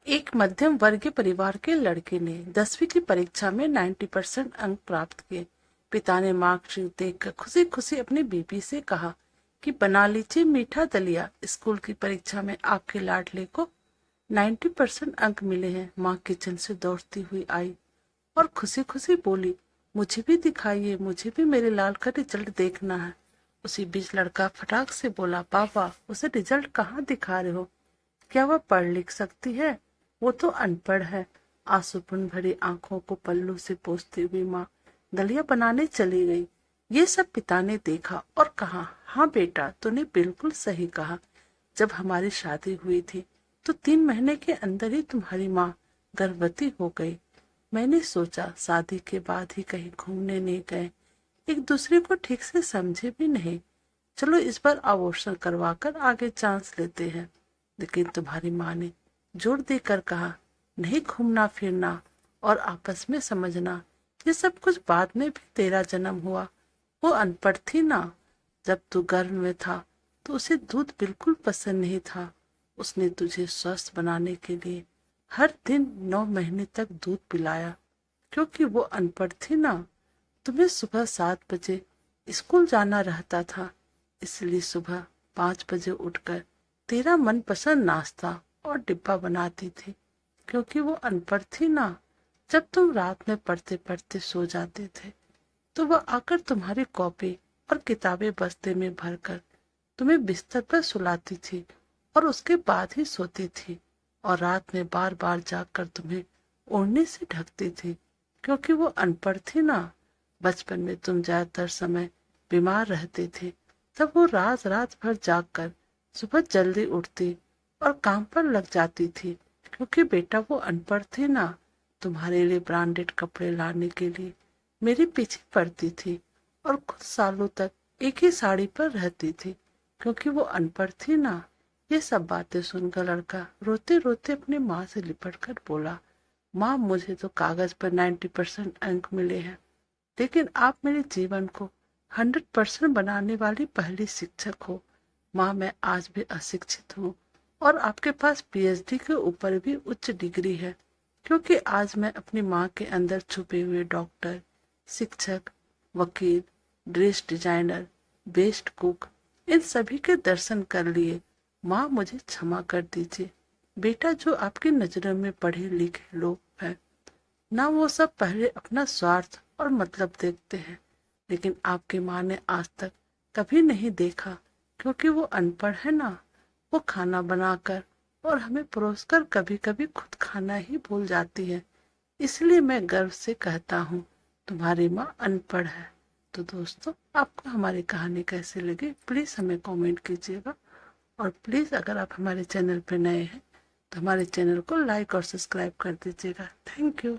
एक मध्यम वर्गीय परिवार के लड़के ने 10वीं की परीक्षा में 90% अंक प्राप्त किए। पिता ने मार्कशीट देखकर खुशी खुशी अपनी बीबी से कहा कि बना लीजिए मीठा दलिया, स्कूल की परीक्षा में आपके लाडले को 90% अंक मिले हैं। माँ किचन से दौड़ती हुई आई और खुशी खुशी बोली, मुझे भी दिखाइए, मुझे भी मेरे लाल का रिजल्ट देखना है। उसी बीच लड़का फटाक से बोला, पापा उसे रिजल्ट कहाँ दिखा रहे हो? क्या वह पढ़ लिख सकती है? वो तो अनपढ़ है। आंसूपूर्ण भरी आंखों को पल्लू से पोंछती हुई माँ दलिया बनाने चली गई। ये सब पिता ने देखा और कहा, हाँ बेटा, तूने बिल्कुल सही कहा। जब हमारी शादी हुई थी तो 3 महीने के अंदर ही तुम्हारी माँ गर्भवती हो गई। मैंने सोचा शादी के बाद ही कहीं घूमने नहीं गए, एक दूसरे को ठीक से समझे भी नहीं। चलो इस बार अबॉर्शन करवाकर आगे चांस लेते हैं। लेकिन तुम्हारी माँ ने जोर देकर कहा, नहीं, घूमना फिरना और आपस में समझना ये सब कुछ बाद में भी तेरा जन्म हुआ। वो अनपढ़ थी ना। जब तू गर्भ में था तो उसे दूध बिल्कुल पसंद नहीं था। उसने तुझे स्वस्थ बनाने के लिए हर दिन 9 महीने तक दूध पिलाया। क्योंकि वो अनपढ़ थी ना, तुम्हें सुबह 7 बजे स्कूल जाना रहता था, इसलिए सुबह 5 बजे उठकर तेरा मनपसंद नाश्ता और डिब्बा बनाती थी। क्योंकि वो अनपढ़ थी ना, जब तुम रात में पढ़ते पढ़ते सो जाते थे तो वह आकर तुम्हारी कॉपी और किताबें बस्ते में भरकर तुम्हें बिस्तर पर सुलाती थी और उसके बाद ही सोती थी। और रात में बार बार जाकर तुम्हें ओढ़ने से ढकती थी। क्योंकि वो अनपढ़ थी ना। बचपन में तुम ज्यादातर समय बीमार रहते थे, तब वो रात रात भर जागकर सुबह जल्दी उठती और काम पर लग जाती थी। क्योंकि बेटा वो अनपढ़ थी ना, तुम्हारे लिए ब्रांडेड कपड़े लाने के लिए मेरे पीछे पड़ती थी और कुछ सालों तक एक ही साड़ी पर रहती थी। क्योंकि वो अनपढ़ थी ना। ये सब बातें सुनकर लड़का रोते रोते अपनी माँ से लिपट कर बोला, माँ मुझे तो कागज पर 90% अंक मिले हैं, लेकिन आप मेरे जीवन को 100% बनाने वाली पहली शिक्षक हो। माँ मैं आज भी अशिक्षित हूँ और आपके पास पीएचडी के ऊपर भी उच्च डिग्री है। क्योंकि आज मैं अपनी माँ के अंदर छुपे हुए डॉक्टर, शिक्षक, वकील, ड्रेस डिजाइनर, बेस्ट कुक, इन सभी के दर्शन कर लिए। माँ मुझे क्षमा कर दीजिए। बेटा जो आपकी नजरों में पढ़े लिखे लोग हैं ना, वो सब पहले अपना स्वार्थ और मतलब देखते हैं, लेकिन आपकी माँ ने आज तक कभी नहीं देखा। क्योंकि वो अनपढ़ है ना, वो खाना बनाकर और हमें परोसकर कभी कभी खुद खाना ही भूल जाती है। इसलिए मैं गर्व से कहता हूँ तुम्हारी माँ अनपढ़ है। तो दोस्तों, आपको हमारी कहानी कैसी लगी प्लीज हमें कमेंट कीजिएगा। और प्लीज अगर आप हमारे चैनल पर नए हैं तो हमारे चैनल को लाइक और सब्सक्राइब कर दीजिएगा। Thank you.